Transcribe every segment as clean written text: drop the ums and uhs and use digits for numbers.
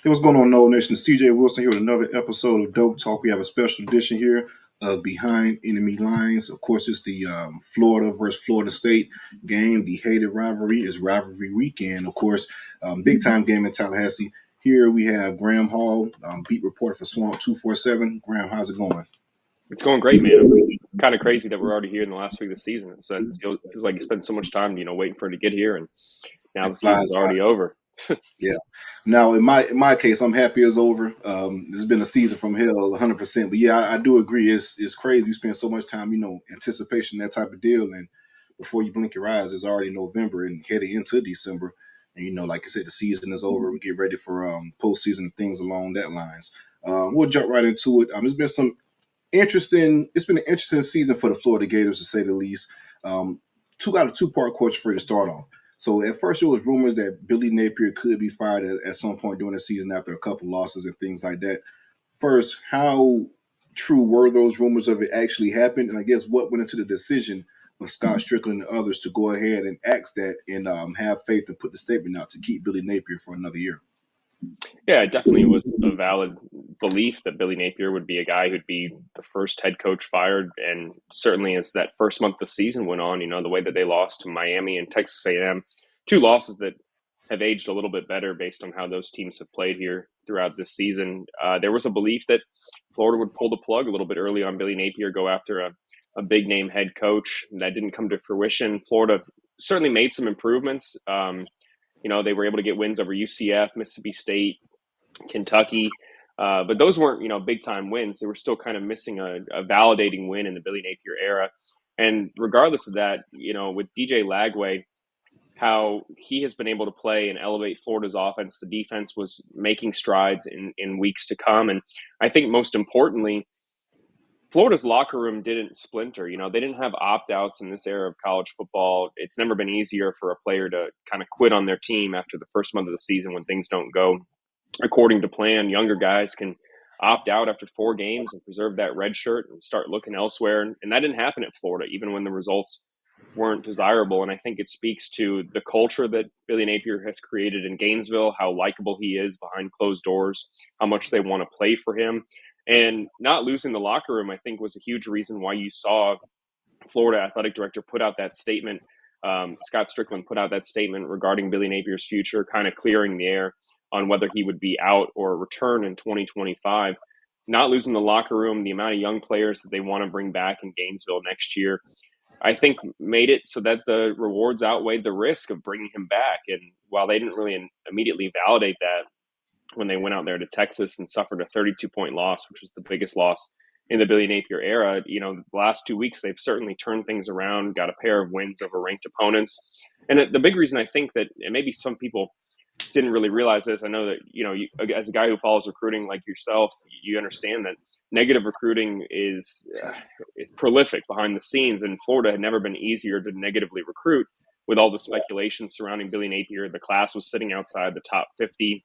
Hey, what's going on, Noel Nation? It's TJ Wilson here with another episode of Doak Talk. We have a special edition here of Behind Enemy Lines. Of course, it's the Florida versus Florida State game. The hated rivalry is rivalry weekend. Of course, big time game in Tallahassee. Here we have Graham Hall, beat reporter for Swamp 247. Graham, how's it going? It's going great, man. It's kind of crazy that we're already here in the last week of the season. It feels like you spent so much time, waiting for it to get here, and now It the flies season's by. already over. Yeah. Now, in my case, I'm happy it's over. It's been a season from hell, 100%. But yeah, I do agree. It's crazy. You spend so much time, anticipation, that type of deal, and before you blink your eyes, it's already November and heading into December. And like I said, the season is over. We get ready for postseason and things along that lines. We'll jump right into it. It's been some interesting. It's been an interesting season for the Florida Gators, to say the least. Got a two-part question for you to start off. So at first, there was rumors that Billy Napier could be fired at some point during the season after a couple losses and things like that. First, how true were those rumors of it actually happened? And I guess what went into the decision of Scott Strickland and others to go ahead and ask that and have faith and put the statement out to keep Billy Napier for another year? Yeah, it definitely was a valid belief that Billy Napier would be a guy who'd be the first head coach fired, and certainly as that first month of the season went on, the way that they lost to Miami and Texas A&M, two losses that have aged a little bit better based on how those teams have played here throughout this season. There was a belief that Florida would pull the plug a little bit early on Billy Napier, go after a big name head coach. That didn't come to fruition. Florida certainly made some improvements. They were able to get wins over UCF, Mississippi State, Kentucky. But those weren't, big time wins. They were still kind of missing a validating win in the Billy Napier era. And regardless of that, with DJ Lagway, how he has been able to play and elevate Florida's offense, the defense was making strides in weeks to come. And I think most importantly, Florida's locker room didn't splinter. They didn't have opt outs in this era of college football. It's never been easier for a player to kind of quit on their team after the first month of the season when things don't go according to plan. Younger guys can opt out after 4 games and preserve that red shirt and start looking elsewhere. And that didn't happen at Florida, even when the results weren't desirable. And I think it speaks to the culture that Billy Napier has created in Gainesville, how likable he is behind closed doors, how much they want to play for him. And not losing the locker room, I think, was a huge reason why you saw Florida athletic director put out that statement. Scott Strickland put out that statement regarding Billy Napier's future, kind of clearing the air on whether he would be out or return in 2025. Not losing the locker room, the amount of young players that they want to bring back in Gainesville next year, I think made it so that the rewards outweighed the risk of bringing him back. And while they didn't really immediately validate that when they went out there to Texas and suffered a 32-point loss, which was the biggest loss in the Billy Napier era, the last 2 weeks, they've certainly turned things around, got a pair of wins over ranked opponents. And the big reason I think that, and maybe some people didn't really realize this. I know that, as a guy who follows recruiting like yourself, you understand that negative recruiting is prolific behind the scenes, and Florida had never been easier to negatively recruit with all the speculation surrounding Billy Napier. The class was sitting outside the top 50.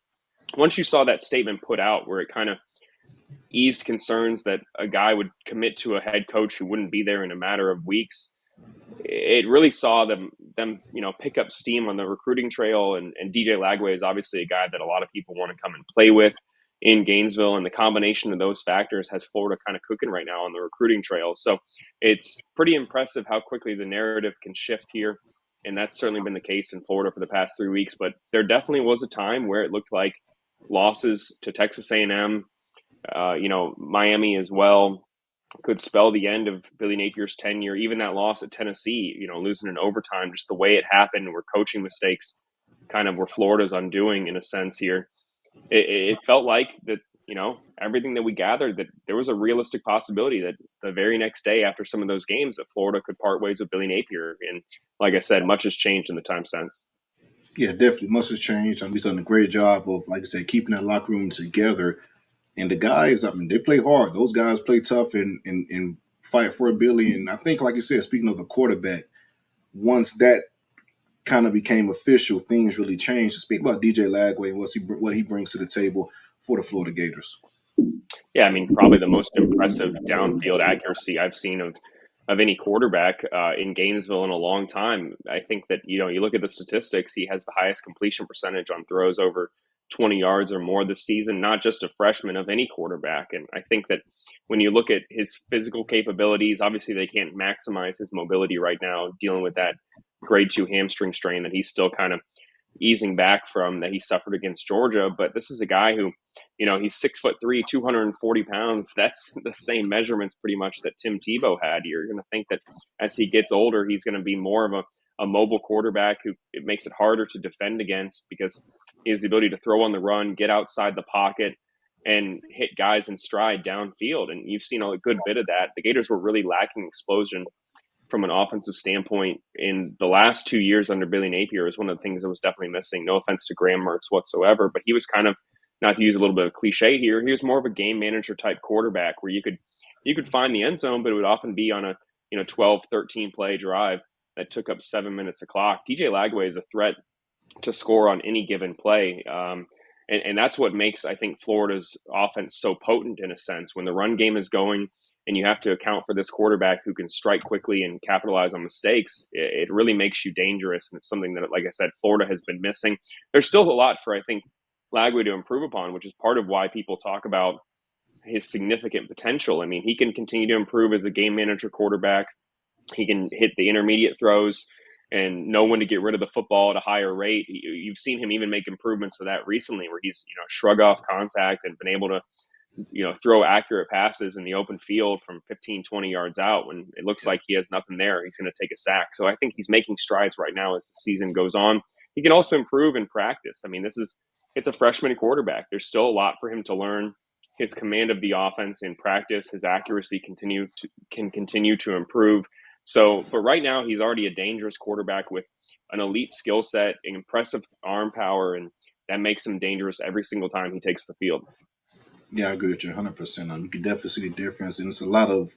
Once you saw that statement put out where it kind of eased concerns that a guy would commit to a head coach who wouldn't be there in a matter of weeks, it really saw them pick up steam on the recruiting trail. And DJ Lagway is obviously a guy that a lot of people want to come and play with in Gainesville. And the combination of those factors has Florida kind of cooking right now on the recruiting trail. So it's pretty impressive how quickly the narrative can shift here. And that's certainly been the case in Florida for the past 3 weeks. But there definitely was a time where it looked like losses to Texas A&M, Miami as well, could spell the end of Billy Napier's tenure. Even that loss at Tennessee, losing in overtime, just the way it happened, where coaching mistakes kind of were Florida's undoing in a sense here. It felt like that, everything that we gathered, that there was a realistic possibility that the very next day after some of those games that Florida could part ways with Billy Napier. And like I said, much has changed in the time since. Yeah, definitely. Much has changed. He's done a great job of, like I said, keeping that locker room together. And the guys, they play hard. Those guys play tough and fight for a Billy. And I think, like you said, speaking of the quarterback, once that kind of became official, things really changed. To speak about DJ Lagway and what he brings to the table for the Florida Gators. Yeah, I mean, probably the most impressive downfield accuracy I've seen of any quarterback in Gainesville in a long time. I think that, you look at the statistics, he has the highest completion percentage on throws over 20 yards or more this season, not just a freshman, of any quarterback. And I think that when you look at his physical capabilities, obviously they can't maximize his mobility right now, dealing with that grade 2 hamstring strain that he's still kind of easing back from, that he suffered against Georgia. But this is a guy who, he's 6'3", 240 pounds. That's the same measurements pretty much that Tim Tebow had. You're going to think that as he gets older, he's going to be more of a mobile quarterback who it makes it harder to defend against, because he has the ability to throw on the run, get outside the pocket, and hit guys in stride downfield. And you've seen a good bit of that. The Gators were really lacking explosion from an offensive standpoint in the last 2 years under Billy Napier. Is one of the things that was definitely missing. No offense to Graham Mertz whatsoever, but he was kind of, not to use a little bit of cliche here, he was more of a game manager type quarterback where you could find the end zone, but it would often be on a 12, 13 play drive that took up 7 minutes of clock. DJ Lagway is a threat to score on any given play. And that's what makes, I think, Florida's offense so potent in a sense. When the run game is going and you have to account for this quarterback who can strike quickly and capitalize on mistakes, it really makes you dangerous. And it's something that, like I said, Florida has been missing. There's still a lot for, I think, Lagway to improve upon, which is part of why people talk about his significant potential. I mean, he can continue to improve as a game manager quarterback. He can hit the intermediate throws and know when to get rid of the football at a higher rate. You've seen him even make improvements to that recently, where he's shrug off contact and been able to throw accurate passes in the open field from 15, 20 yards out when it looks like he has nothing there. He's going to take a sack. So I think he's making strides right now as the season goes on. He can also improve in practice. I mean, it's a freshman quarterback. There's still a lot for him to learn. His command of the offense in practice, his accuracy can continue to improve. So, but right now he's already a dangerous quarterback with an elite skill set, an impressive arm power, and that makes him dangerous every single time he takes the field. Yeah, I agree with you 100%. You can definitely see the difference, and it's a lot of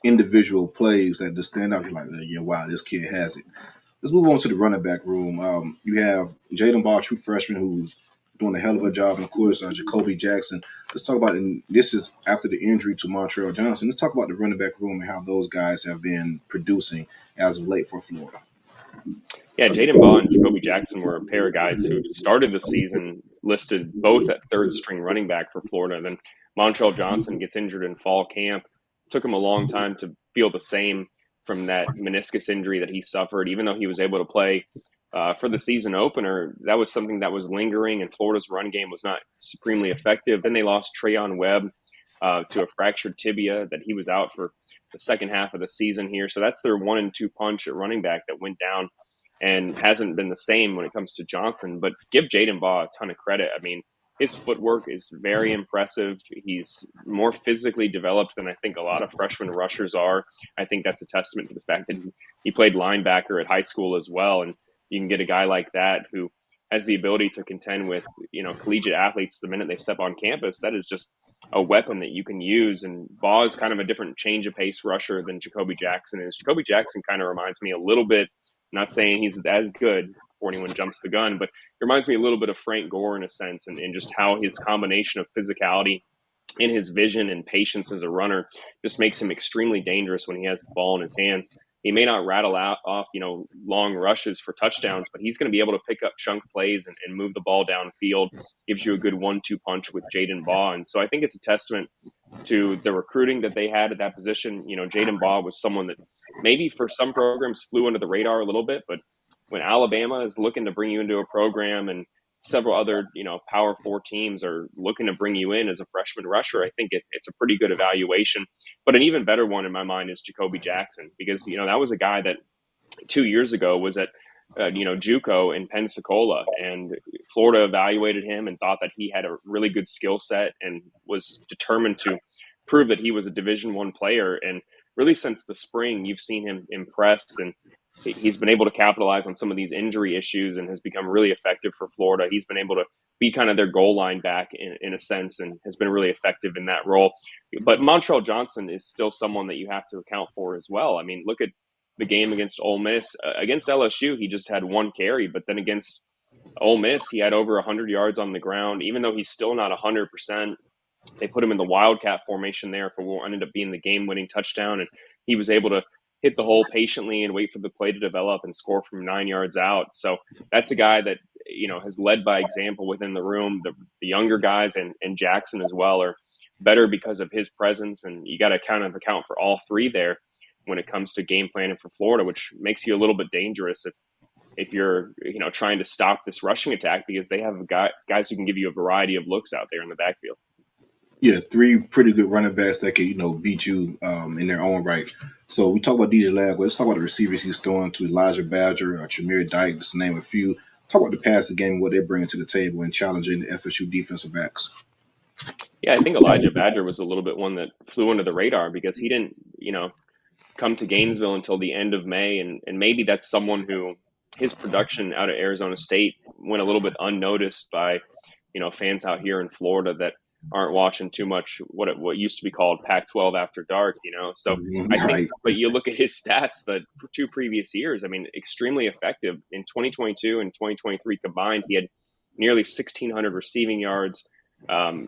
individual plays that just stand out. You're like, yeah, wow, this kid has it. Let's move on to the running back room. You have Jaden Ball, true freshman, who's doing a hell of a job, and of course, Jacoby Jackson. Let's talk about, and this is after the injury to Montreal Johnson. Let's talk about the running back room and how those guys have been producing as of late for Florida. Yeah, Jaden Ball and Jacoby Jackson were a pair of guys who started the season listed both at third string running back for Florida. Then Montreal Johnson gets injured in fall camp. It took him a long time to feel the same from that meniscus injury that he suffered. Even though he was able to play for the season opener, that was something that was lingering, and Florida's run game was not supremely effective. Then they lost Trayon Webb to a fractured tibia that he was out for the second half of the season here. So that's their 1-2 punch at running back that went down and hasn't been the same when it comes to Johnson. But give Jaden Baugh a ton of credit. I mean, his footwork is very impressive. He's more physically developed than I think a lot of freshman rushers are. I think that's a testament to the fact that he played linebacker at high school as well. And you can get a guy like that who has the ability to contend with, collegiate athletes the minute they step on campus. That is just a weapon that you can use. And Baugh is kind of a different change of pace rusher than Jacoby Jackson is. Jacoby Jackson kind of reminds me a little bit, not saying he's as good before anyone jumps the gun, but it reminds me a little bit of Frank Gore in a sense, and just how his combination of physicality and his vision and patience as a runner just makes him extremely dangerous when he has the ball in his hands. He may not rattle off, long rushes for touchdowns, but he's going to be able to pick up chunk plays and move the ball downfield, gives you a good 1-2 punch with Jaden Baugh. And so I think it's a testament to the recruiting that they had at that position. Jaden Baugh was someone that maybe for some programs flew under the radar a little bit, but when Alabama is looking to bring you into a program and several other, Power 4 teams are looking to bring you in as a freshman rusher, I think it's a pretty good evaluation. But an even better one in my mind is Jacoby Jackson, because, that was a guy that 2 years ago was at, JUCO in Pensacola, and Florida evaluated him and thought that he had a really good skill set and was determined to prove that he was a Division I player. And really since the spring, you've seen him impressed, and he's been able to capitalize on some of these injury issues and has become really effective for Florida. He's been able to be kind of their goal line back in a sense, and has been really effective in that role. But Montreal Johnson is still someone that you have to account for as well. I mean, look at the game against Ole Miss. Against LSU, he just had one carry, but then against Ole Miss, he had over 100 yards on the ground. Even though he's still not 100%, they put him in the Wildcat formation there for what ended up being the game-winning touchdown, and he was able to hit the hole patiently and wait for the play to develop and score from 9 yards out. So that's a guy that, has led by example within the room. The younger guys and Jackson as well are better because of his presence. And you got to account for all three there when it comes to game planning for Florida, which makes you a little bit dangerous if you're, trying to stop this rushing attack, because they have guys who can give you a variety of looks out there in the backfield. Yeah, three pretty good running backs that can, beat you in their own right. So we talk about DJ Lagway. Let's talk about the receivers he's throwing to Elijah Badger or Tremere Dyke, just to name a few. Talk about the passing game and what they're bringing to the table and challenging the FSU defensive backs. Yeah, I think Elijah Badger was a little bit one that flew under the radar because he didn't, come to Gainesville until the end of May. And maybe that's someone who his production out of Arizona State went a little bit unnoticed by, fans out here in Florida that aren't watching too much what used to be called Pac-12 after dark, So I think, but you look at his stats the 2 previous years, I mean, extremely effective. In 2022 and 2023 combined, he had nearly 1,600 receiving yards.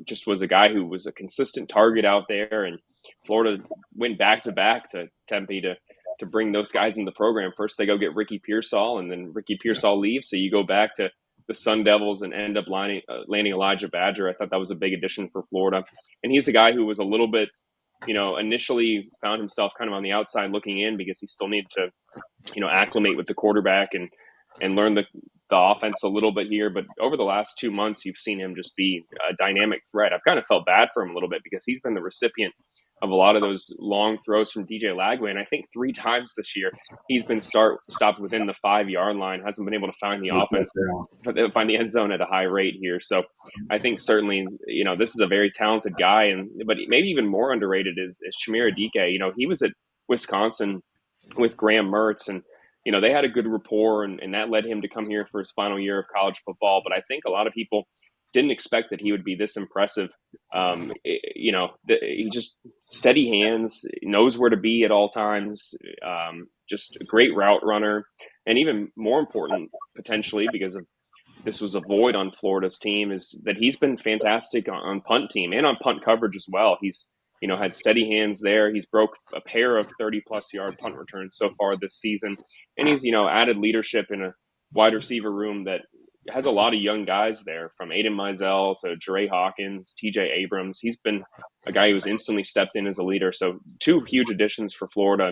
Just was a guy who was a consistent target out there, and Florida went back to Tempe to bring those guys in the program. First, they go get Ricky Pearsall, and then Ricky Pearsall leaves, so you go back to the Sun Devils and end up landing Elijah Badger. I thought that was a big addition for Florida, and he's a guy who was a little bit, initially found himself kind of on the outside looking in because he still needed to, acclimate with the quarterback and learn the offense a little bit here. But over the last 2 months, you've seen him just be a dynamic threat. I've kind of felt bad for him a little bit because he's been the recipient of a lot of those long throws from DJ Lagway. And I think 3 times this year, he's been stopped within the 5-yard line, hasn't been able to find the offense, find the end zone at a high rate here. So I think certainly, this is a very talented guy. But maybe even more underrated is Shamir Adike. He was at Wisconsin with Graham Mertz, and they had a good rapport, and that led him to come here for his final year of college football. But I think a lot of people didn't expect that he would be this impressive. He just steady hands, knows where to be at all times, just a great route runner. And even more important, potentially, because of this was a void on Florida's team, is that he's been fantastic on punt team and on punt coverage as well. He's had steady hands there. He's broke a pair of 30-plus yard punt returns so far this season. And he's, added leadership in a wide receiver room that has a lot of young guys there, from Aiden Mizell to Jere Hawkins, TJ Abrams. He's been a guy who's instantly stepped in as a leader. So 2 huge additions for Florida.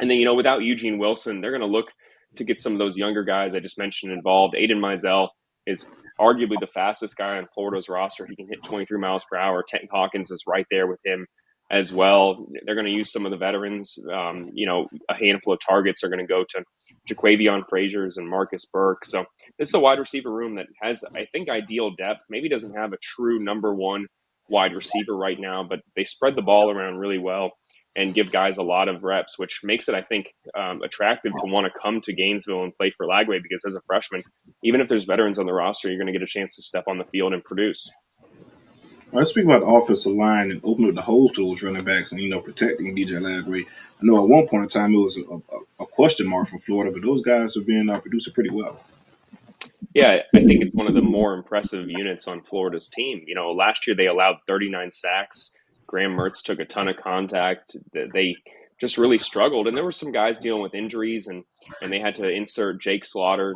And then, without Eugene Wilson, they're going to look to get some of those younger guys I just mentioned involved. Aiden Mizell is arguably the fastest guy on Florida's roster. He can hit 23 miles per hour. Tank Hawkins is right there with him as well. They're going to use some of the veterans. A handful of targets are going to go to Jaquavion Fraziers and Marcus Burke. So this is a wide receiver room that has, I think, ideal depth. Maybe doesn't have a true number 1 wide receiver right now, but they spread the ball around really well and give guys a lot of reps, which makes it, I think, attractive to want to come to Gainesville and play for Lagway, because as a freshman, even if there's veterans on the roster, you're going to get a chance to step on the field and produce. Let's speak about the offensive line and opening up the holes to those running backs and, protecting DJ Lagway. I know at one point in time it was a question mark for Florida, but those guys have been producing pretty well. Yeah, I think it's one of the more impressive units on Florida's team. Last year they allowed 39 sacks. Graham Mertz took a ton of contact. They just really struggled. And there were some guys dealing with injuries, and they had to insert Jake Slaughter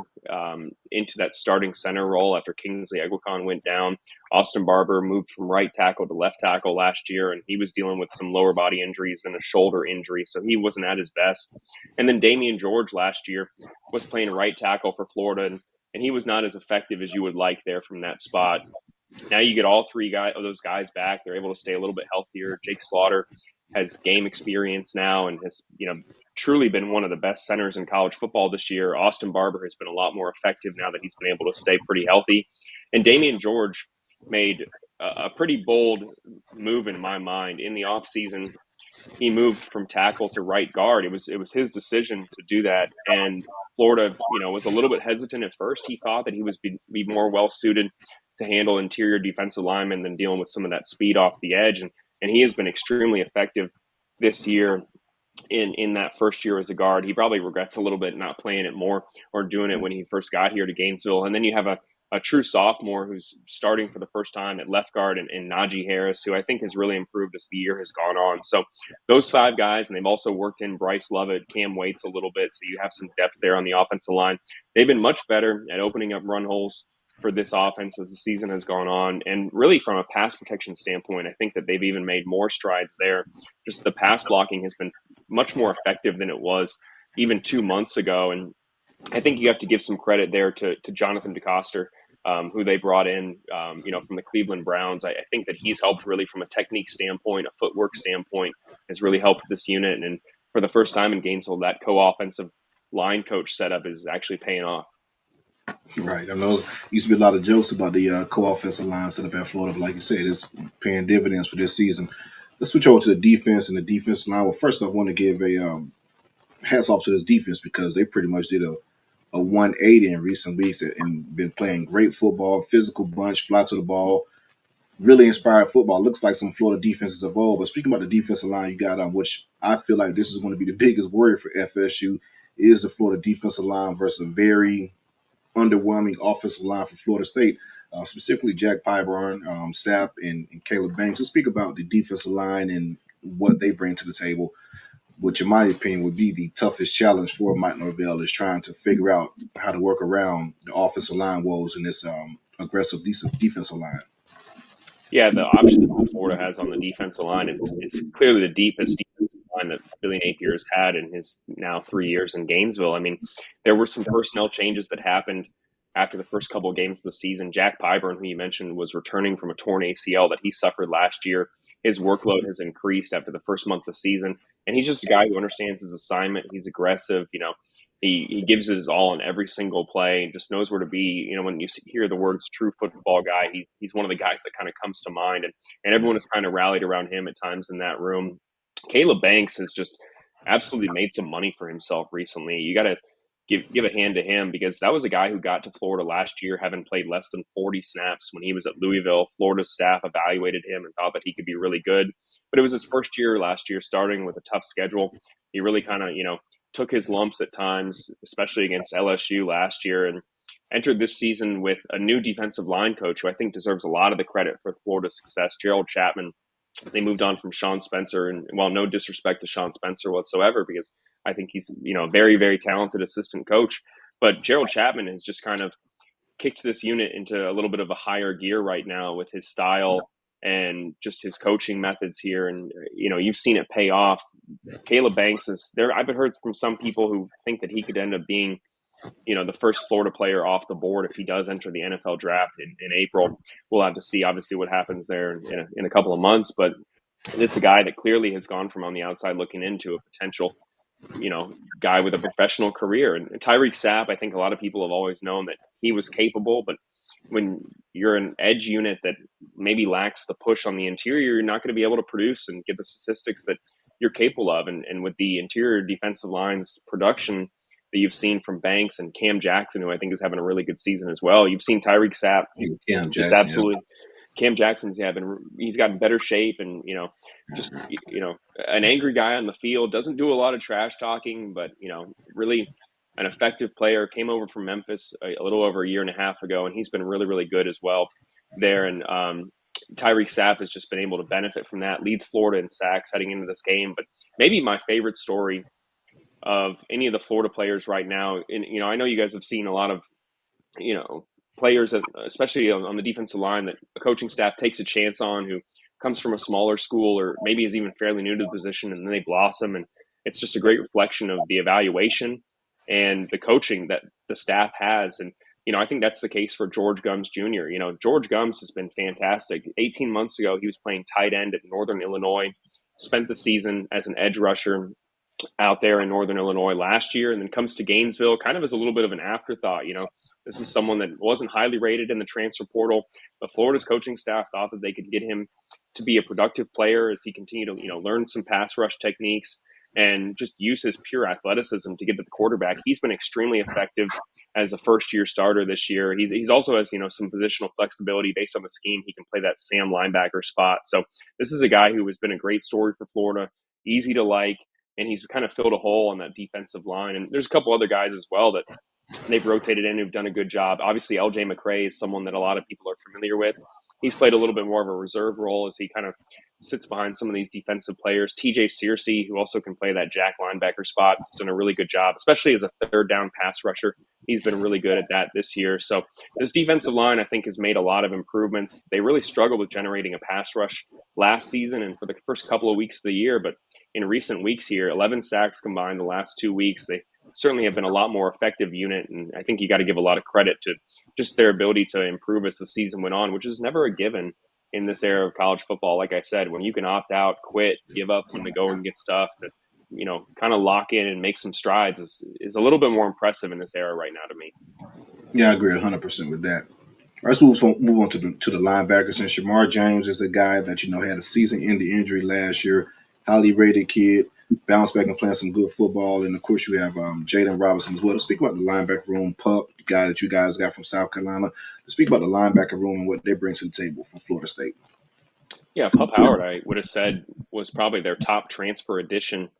into that starting center role after Kingsley Eguakon went down. Austin Barber moved from right tackle to left tackle last year, and he was dealing with some lower body injuries and a shoulder injury, so he wasn't at his best. And then Damian George last year was playing right tackle for Florida, and he was not as effective as you would like there from that spot. Now you get all 3 of those guys back. They're able to stay a little bit healthier. Jake Slaughter has game experience now and has, truly been one of the best centers in college football this year. Austin Barber has been a lot more effective now that he's been able to stay pretty healthy. And Damian George made a pretty bold move in my mind. In the offseason, he moved from tackle to right guard. It was his decision to do that. And Florida, was a little bit hesitant at first. He thought that he was be more well-suited to handle interior defensive linemen than dealing with some of that speed off the edge. And he has been extremely effective this year in that first year as a guard. He probably regrets a little bit not playing it more or doing it when he first got here to Gainesville. And then you have a a true sophomore who's starting for the first time at left guard, and Najee Harris, who I think has really improved as the year has gone on. So those five guys, and they've also worked in Bryce Lovett, Cam Waits a little bit, so you have some depth there on the offensive line. They've been much better at opening up run holes for this offense as the season has gone on. And really from a pass protection standpoint, I think that they've even made more strides there. Just the pass blocking has been much more effective than it was even 2 months ago. And I think you have to give some credit there to Jonathan DeCoster, who they brought in, from the Cleveland Browns. I think that he's helped really from a technique standpoint, a footwork standpoint, has really helped this unit. And for the first time in Gainesville, that co-offensive line coach setup is actually paying off. Right. I know there used to be a lot of jokes about the co-offensive line set up at Florida, but like you said, it's paying dividends for this season. Let's switch over to the defense and the defense line. Well, first, I want to give a hats off to this defense because they pretty much did a 180 in recent weeks and been playing great football, physical bunch, fly to the ball, really inspired football. Looks like some Florida defenses evolved. But speaking about the defensive line, you got which I feel like this is going to be the biggest worry for FSU is the Florida defensive line versus a very underwhelming offensive line for Florida State, specifically Jack Pyburn, Sapp, and Caleb Banks. Let's speak about the defensive line and what they bring to the table, which in my opinion would be the toughest challenge for Mike Norvell is trying to figure out how to work around the offensive line woes in this aggressive defensive line. Yeah, the options that Florida has on the defensive line, it's clearly the deepest defensive line that Billy Napier has had in his now 3 years in Gainesville. I mean, there were some personnel changes that happened after the first couple of games of the season. Jack Pyburn, who you mentioned, was returning from a torn ACL that he suffered last year. His workload has increased after the first month of the season, and he's just a guy who understands his assignment. He's aggressive, He gives his all in every single play and just knows where to be. When you hear the words true football guy, he's one of the guys that kind of comes to mind. And everyone has kind of rallied around him at times in that room. Caleb Banks has just absolutely made some money for himself recently. You got to give a hand to him because that was a guy who got to Florida last year, having played less than 40 snaps when he was at Louisville. Florida's staff evaluated him and thought that he could be really good. But it was his first year last year, starting with a tough schedule. He really kind of, took his lumps at times, especially against LSU last year, and entered this season with a new defensive line coach who I think deserves a lot of the credit for Florida's success, Gerald Chapman. They moved on from Sean Spencer, and while no disrespect to Sean Spencer whatsoever, because I think he's a very, very talented assistant coach, but Gerald Chapman has just kind of kicked this unit into a little bit of a higher gear right now with his style and just his coaching methods here. And, you've seen it pay off. Caleb Banks is there. I've heard from some people who think that he could end up being, the first Florida player off the board if he does enter the NFL draft in April. We'll have to see, obviously, what happens there in a couple of months. But this is a guy that clearly has gone from on the outside looking into a potential, guy with a professional career. And Tyreek Sapp, I think a lot of people have always known that he was capable, but when you're an edge unit that maybe lacks the push on the interior, you're not going to be able to produce and get the statistics that you're capable of. And with the interior defensive lines production that you've seen from Banks and Cam Jackson, who I think is having a really good season as well, you've seen Tyreek Sapp just absolutely. Yeah. Cam Jackson's he's gotten better shape and, an angry guy on the field, doesn't do a lot of trash talking, but, really an effective player, came over from Memphis a little over a year and a half ago, and he's been really, really good as well there. And Tyreek Sapp has just been able to benefit from that, leads Florida in sacks heading into this game. But maybe my favorite story of any of the Florida players right now, and, I know you guys have seen a lot of, players, that, especially on the defensive line, that a coaching staff takes a chance on, who comes from a smaller school or maybe is even fairly new to the position, and then they blossom. And it's just a great reflection of the evaluation and the coaching that the staff has. And, I think that's the case for George Gums Jr. George Gums has been fantastic. 18 months ago, he was playing tight end at Northern Illinois, spent the season as an edge rusher out there in Northern Illinois last year, and then comes to Gainesville kind of as a little bit of an afterthought. This is someone that wasn't highly rated in the transfer portal, but Florida's coaching staff thought that they could get him to be a productive player as he continued to, learn some pass rush techniques and just use his pure athleticism to get to the quarterback. He's been extremely effective as a first-year starter this year. He's also has, some positional flexibility based on the scheme. He can play that Sam linebacker spot. So this is a guy who has been a great story for Florida, easy to like, and he's kind of filled a hole on that defensive line. And there's a couple other guys as well that they've rotated in who've done a good job. Obviously, LJ McCray is someone that a lot of people are familiar with. He's played a little bit more of a reserve role as he kind of sits behind some of these defensive players. TJ Searcy, who also can play that jack linebacker spot, has done a really good job, especially as a third down pass rusher. He's been really good at that this year. So this defensive line, I think, has made a lot of improvements. They really struggled with generating a pass rush last season and for the first couple of weeks of the year, but in recent weeks here, 11 sacks combined the last 2 weeks. They certainly have been a lot more effective unit, and I think you got to give a lot of credit to just their ability to improve as the season went on, which is never a given in this era of college football. Like I said, when you can opt out, quit, give up when the going gets tough, to kind of lock in and make some strides is a little bit more impressive in this era right now to me. Yeah, I agree 100% with that. Let's move on to the linebackers. And Shamar James is a guy that had a season-ending injury last year. Highly rated kid, bounced back and playing some good football. And of course, you have Jaden Robinson as well. Let's speak about the linebacker room. Pup, the guy that you guys got from South Carolina. Let's speak about the linebacker room and what they bring to the table from Florida State. Yeah, Pup Howard, I would have said, was probably their top transfer addition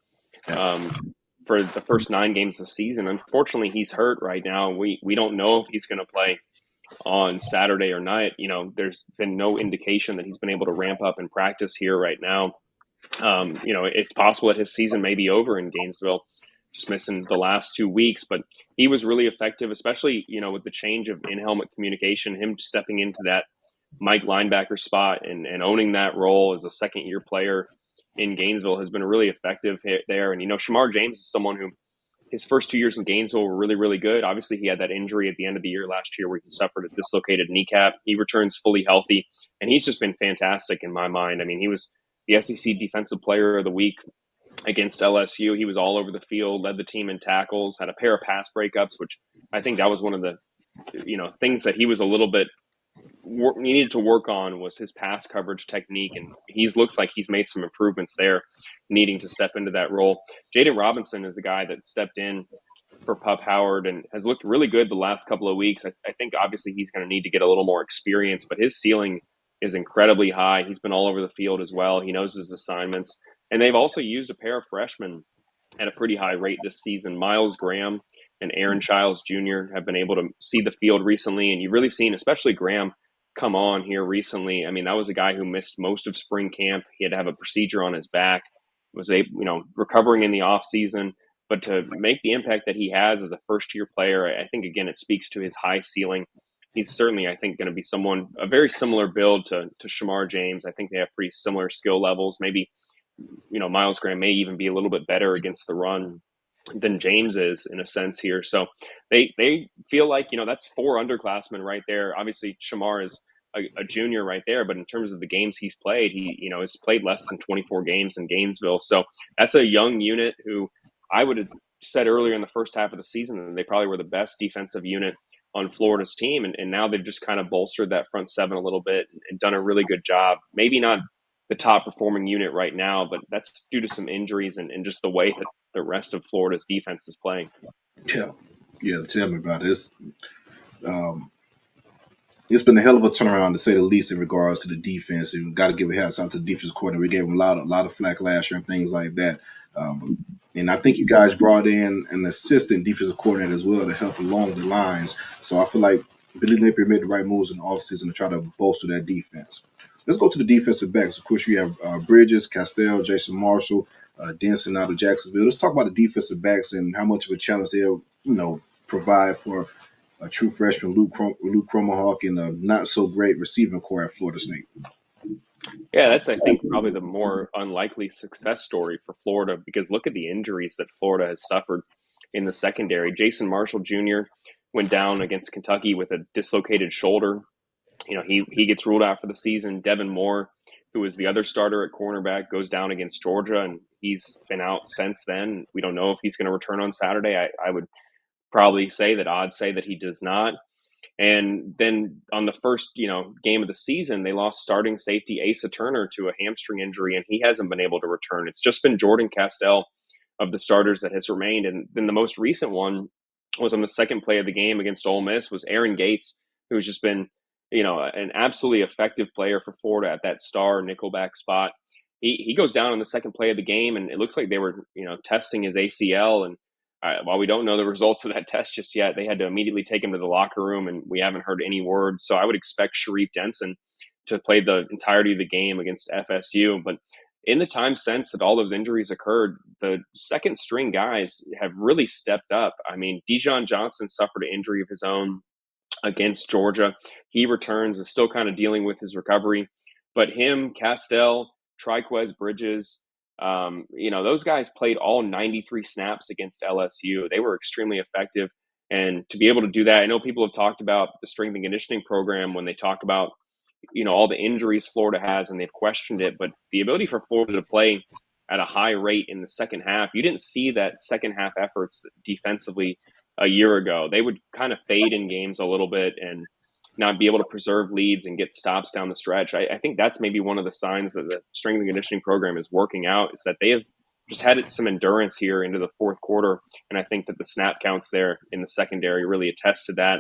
for the first 9 games of the season. Unfortunately, he's hurt right now. We don't know if he's going to play on Saturday or not. There's been no indication that he's been able to ramp up in practice here right now. It's possible that his season may be over in Gainesville, just missing the last 2 weeks, but he was really effective, especially, with the change of in-helmet communication, him stepping into that Mike linebacker spot and owning that role as a second-year player in Gainesville has been really effective there. And, Shamar James is someone who his first 2 years in Gainesville were really, really good. Obviously, he had that injury at the end of the year last year where he suffered a dislocated kneecap. He returns fully healthy, and he's just been fantastic in my mind. I mean, he was the SEC Defensive Player of the Week against LSU. He was all over the field, led the team in tackles, had a pair of pass breakups, which I think that was one of the things that he was a little bit needed to work on was his pass coverage technique, and he looks like he's made some improvements there, needing to step into that role. Jaden Robinson is the guy that stepped in for Pup Howard and has looked really good the last couple of weeks. I think obviously he's going to need to get a little more experience, but his ceiling is incredibly high. He's been all over the field as well. He knows his assignments, and they've also used a pair of freshmen at a pretty high rate this season. Miles Graham and Aaron Childs Jr. have been able to see the field recently, and you've really seen, especially Graham, come on here recently. I mean, that was a guy who missed most of spring camp. He had to have a procedure on his back, was recovering in the off season, but to make the impact that he has as a first year player, I think, again, it speaks to his high ceiling. He's certainly, I think, going to be a very similar build to Shamar James. I think they have pretty similar skill levels. Maybe, Miles Graham may even be a little bit better against the run than James is in a sense here. So they feel like, that's 4 underclassmen right there. Obviously, Shamar is a junior right there, but in terms of the games he's played, he, has played less than 24 games in Gainesville. So that's a young unit who I would have said earlier in the first half of the season that they probably were the best defensive unit on Florida's team. And now they've just kind of bolstered that front 7 a little bit and done a really good job. Maybe not the top performing unit right now, but that's due to some injuries and just the way that the rest of Florida's defense is playing. Yeah, tell me about it. It's been a hell of a turnaround to say the least in regards to the defense. And got to give a hats out to the defense coordinator. We gave him a lot of flack last year and things like that. And I think you guys brought in an assistant defensive coordinator as well to help along the lines. So I feel like Billy Napier made the right moves in the offseason to try to bolster that defense. Let's go to the defensive backs. Of course, you have Bridges, Castell, Jason Marshall, Denson out of Jacksonville. Let's talk about the defensive backs and how much of a challenge they'll, provide for a true freshman, Luke Cromahawk, and a not so great receiving core at Florida State. Yeah, that's, I think, probably the more unlikely success story for Florida, because look at the injuries that Florida has suffered in the secondary. Jason Marshall Jr. went down against Kentucky with a dislocated shoulder. He gets ruled out for the season. Devin Moore, who was the other starter at cornerback, goes down against Georgia, and he's been out since then. We don't know if he's going to return on Saturday. I would probably say that odds say that he does not. And then on the first, game of the season, they lost starting safety Asa Turner to a hamstring injury, and he hasn't been able to return. It's just been Jordan Castell of the starters that has remained. And then the most recent one was on the second play of the game against Ole Miss was Aaron Gates, who's just been, an absolutely effective player for Florida at that star nickelback spot. He goes down on the second play of the game, and it looks like they were, testing his ACL, and while we don't know the results of that test just yet, they had to immediately take him to the locker room, and we haven't heard any word. So I would expect Sharif Denson to play the entirety of the game against FSU. But in the time since that all those injuries occurred, the second string guys have really stepped up. I mean, Dijon Johnson suffered an injury of his own against Georgia. He returns, is still kind of dealing with his recovery. But him, Castell, Triquez Bridges, those guys played all 93 snaps against LSU. They were extremely effective. And to be able to do that, I know people have talked about the strength and conditioning program when they talk about, all the injuries Florida has, and they've questioned it. But the ability for Florida to play at a high rate in the second half, you didn't see that second half efforts defensively a year ago. They would kind of fade in games a little bit and not be able to preserve leads and get stops down the stretch. I think that's maybe one of the signs that the strength and conditioning program is working out, is that they have just had some endurance here into the fourth quarter. And I think that the snap counts there in the secondary really attest to that.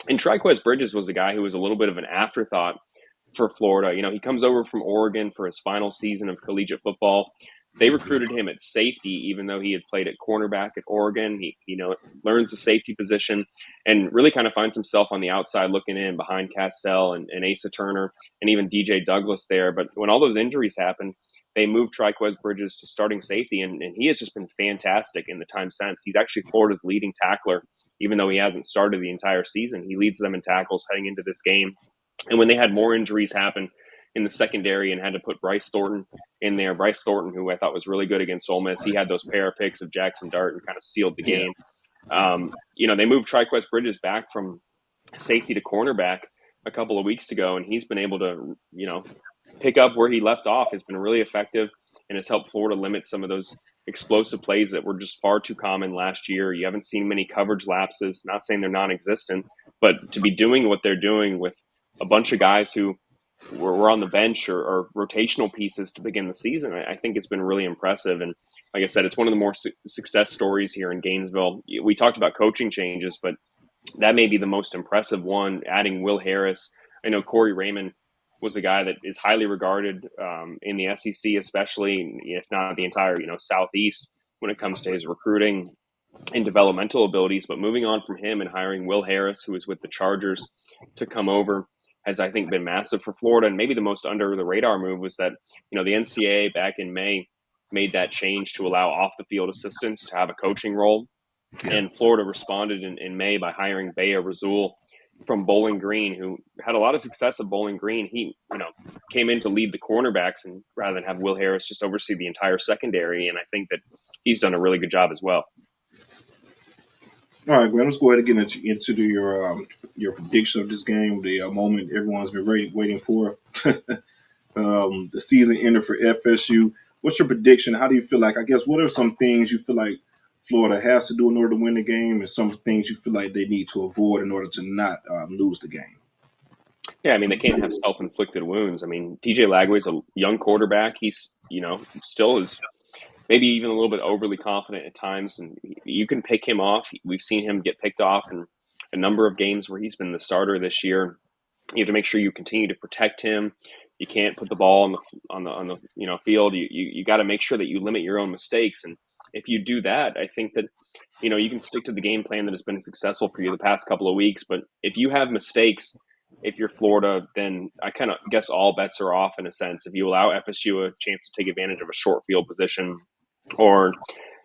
And Triquez Bridges was a guy who was a little bit of an afterthought for Florida. He comes over from Oregon for his final season of collegiate football. They recruited him at safety, even though he had played at cornerback at Oregon. He learns the safety position and really kind of finds himself on the outside looking in behind Castell and Asa Turner and even DJ Douglas there. But when all those injuries happened, they moved Triquez Bridges to starting safety, and he has just been fantastic in the time since. He's actually Florida's leading tackler, even though he hasn't started the entire season. He leads them in tackles heading into this game. And when they had more injuries happen in the secondary and had to put Bryce Thornton in there, Bryce Thornton, who I thought was really good against Ole Miss, he had those pair of picks of Jackson Dart and kind of sealed the game. They moved Triquez Bridges back from safety to cornerback a couple of weeks ago, and he's been able to, pick up where he left off. Has been really effective and has helped Florida limit some of those explosive plays that were just far too common last year. You haven't seen many coverage lapses, not saying they're non-existent, but to be doing what they're doing with a bunch of guys who were on the bench or rotational pieces to begin the season, I think it's been really impressive. And like I said, it's one of the more success stories here in Gainesville. We talked about coaching changes, but that may be the most impressive one, adding Will Harris. I know Corey Raymond was a guy that is highly regarded in the SEC, especially, if not the entire, Southeast, when it comes to his recruiting and developmental abilities. But moving on from him and hiring Will Harris, who was with the Chargers, to come over has, I think, been massive for Florida. And maybe the most under the radar move was that, the NCAA back in May made that change to allow off the field assistants to have a coaching role. And Florida responded in May by hiring Bea Razul from Bowling Green, who had a lot of success at Bowling Green. He, came in to lead the cornerbacks, and rather than have Will Harris just oversee the entire secondary. And I think that he's done a really good job as well. All right, Glenn, let's go ahead and get into your prediction of this game, the moment everyone's been waiting for. The season ended for FSU. What's your prediction? How do you feel like? I guess what are some things you feel like Florida has to do in order to win the game, and some things you feel like they need to avoid in order to not lose the game? Yeah, I mean, they can't have self-inflicted wounds. I mean, DJ Lagway's a young quarterback. He's, still is maybe even a little bit overly confident at times, and you can pick him off. We've seen him get picked off in a number of games where he's been the starter this year. You have to make sure you continue to protect him. You can't put the ball on the field. You got to make sure that you limit your own mistakes. And if you do that, I think that you can stick to the game plan that has been successful for you the past couple of weeks. But if you have mistakes, if you're Florida, then I kind of guess all bets are off in a sense. If you allow FSU a chance to take advantage of a short field position, or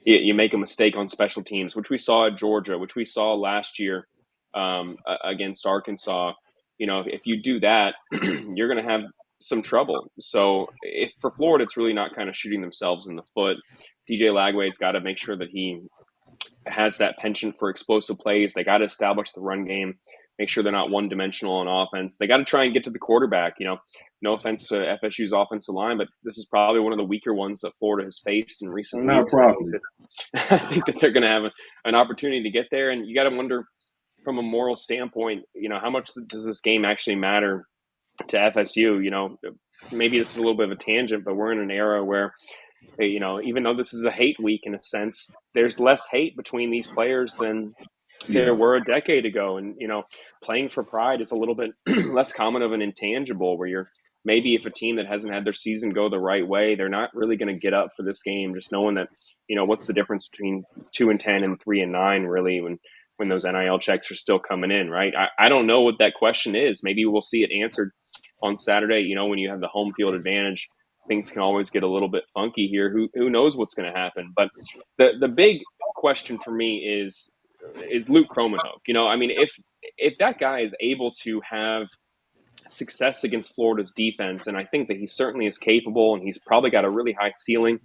you make a mistake on special teams, which we saw at Georgia, which we saw last year against Arkansas. If you do that, you're going to have some trouble. So if for Florida, it's really not kind of shooting themselves in the foot. DJ Lagway's got to make sure that he has that penchant for explosive plays. They got to establish the run game, make sure they're not one-dimensional on offense. They got to try and get to the quarterback. No offense to FSU's offensive line, but this is probably one of the weaker ones that Florida has faced in recent weeks. I think that they're going to have an opportunity to get there, and you got to wonder from a moral standpoint, how much does this game actually matter to FSU? Maybe this is a little bit of a tangent, but we're in an era where, even though this is a hate week in a sense, there's less hate between these players than there were a decade ago. And, playing for pride is a little bit less common of an intangible where you're maybe if a team that hasn't had their season go the right way, they're not really going to get up for this game, just knowing that, what's the difference between 2-10 and 3-9, really, when those NIL checks are still coming in, right? I don't know what that question is. Maybe we'll see it answered on Saturday. When you have the home field advantage, things can always get a little bit funky here. Who knows what's going to happen? But the big question for me is Luke Kromenhoek. If that guy is able to have success against Florida's defense, and I think that he certainly is capable, and he's probably got a really high ceiling.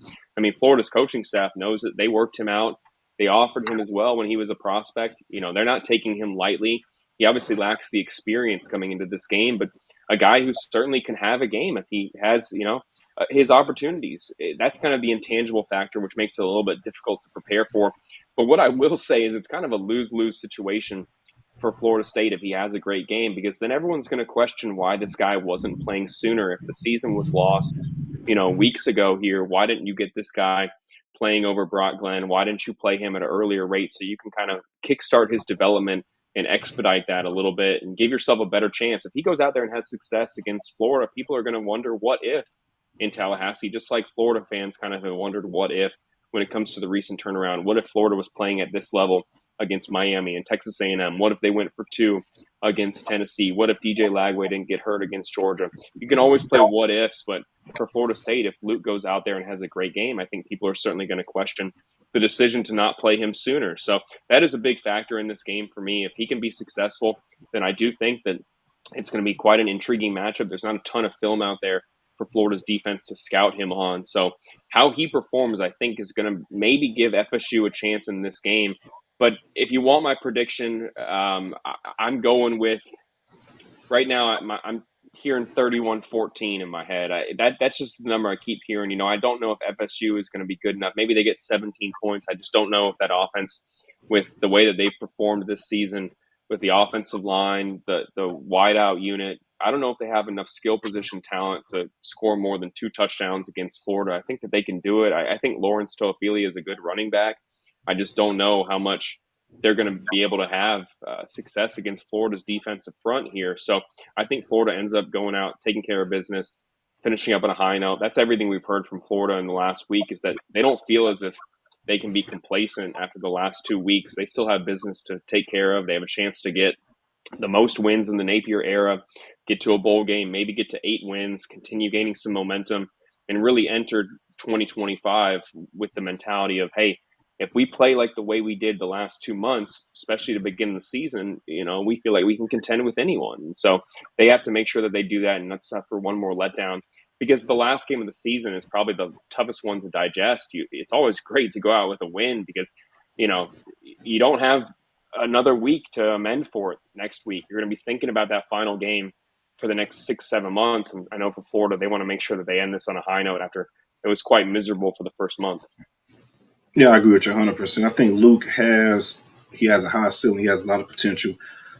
Florida's coaching staff knows that. They worked him out. They offered him as well when he was a prospect. They're not taking him lightly. He obviously lacks the experience coming into this game, but a guy who certainly can have a game if he has, his opportunities. That's kind of the intangible factor, which makes it a little bit difficult to prepare for. But what I will say is it's kind of a lose-lose situation for Florida State if he has a great game, because then everyone's going to question why this guy wasn't playing sooner. If the season was lost, weeks ago here, why didn't you get this guy playing over Brock Glenn? Why didn't you play him at an earlier rate so you can kind of kickstart his development and expedite that a little bit and give yourself a better chance? If he goes out there and has success against Florida, people are going to wonder what if in Tallahassee, just like Florida fans kind of have wondered what if when it comes to the recent turnaround. What if Florida was playing at this level against Miami and Texas A&M? What if they went for 2 against Tennessee? What if DJ Lagway didn't get hurt against Georgia? You can always play what ifs, but for Florida State, if Luke goes out there and has a great game, I think people are certainly going to question the decision to not play him sooner. So that is a big factor in this game for me. If he can be successful, then I do think that it's going to be quite an intriguing matchup. There's not a ton of film out there for Florida's defense to scout him on. So how he performs, I think, is going to maybe give FSU a chance in this game. But if you want my prediction, I'm going with right now. I'm hearing 31-14 in my head. That's just the number I keep hearing. I don't know if FSU is going to be good enough. Maybe they get 17 points. I just don't know if that offense, with the way that they've performed this season, with the offensive line, the wideout unit, I don't know if they have enough skill position talent to score more than 2 touchdowns against Florida. I think that they can do it. I think Lawrence Toafili is a good running back. I just don't know how much they're going to be able to have success against Florida's defensive front here. So I think Florida ends up going out, taking care of business, finishing up on a high note. That's everything we've heard from Florida in the last week, is that they don't feel as if they can be complacent after the last 2 weeks. They still have business to take care of. They have a chance to get the most wins in the Napier era, get to a bowl game, maybe get to 8 wins, continue gaining some momentum, and really enter 2025 with the mentality of, hey, if we play like the way we did the last 2 months, especially to begin the season, we feel like we can contend with anyone. And so they have to make sure that they do that and not suffer one more letdown, because the last game of the season is probably the toughest one to digest. It's always great to go out with a win because, you don't have another week to amend for it next week. You're going to be thinking about that final game for the next 6-7 months. And I know for Florida, they want to make sure that they end this on a high note after it was quite miserable for the first month. Yeah, I agree with you 100%. I think Luke has a high ceiling. He has a lot of potential.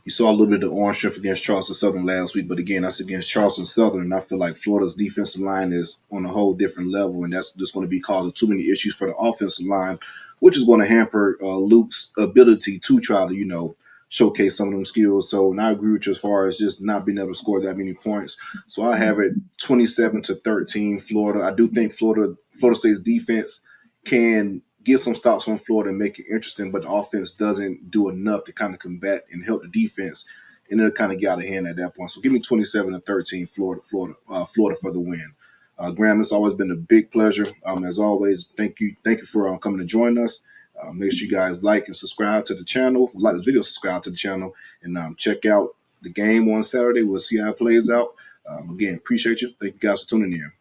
You saw a little bit of the orange strength against Charleston Southern last week, but again, that's against Charleston Southern, and I feel like Florida's defensive line is on a whole different level, and that's just going to be causing too many issues for the offensive line, which is going to hamper Luke's ability to try to, showcase some of them skills. So, and I agree with you as far as just not being able to score that many points. So I have it 27-13 Florida. I do think Florida State's defense can get some stops on Florida and make it interesting, but the offense doesn't do enough to kind of combat and help the defense, and it'll kind of get out of hand at that point. So give me 27-13 Florida for the win. Graham, it's always been a big pleasure. As always, thank you for coming to join us. Make sure you guys like and subscribe to the channel. Like this video, subscribe to the channel, and check out the game on Saturday. We'll see how it plays out. Again, appreciate you. Thank you guys for tuning in.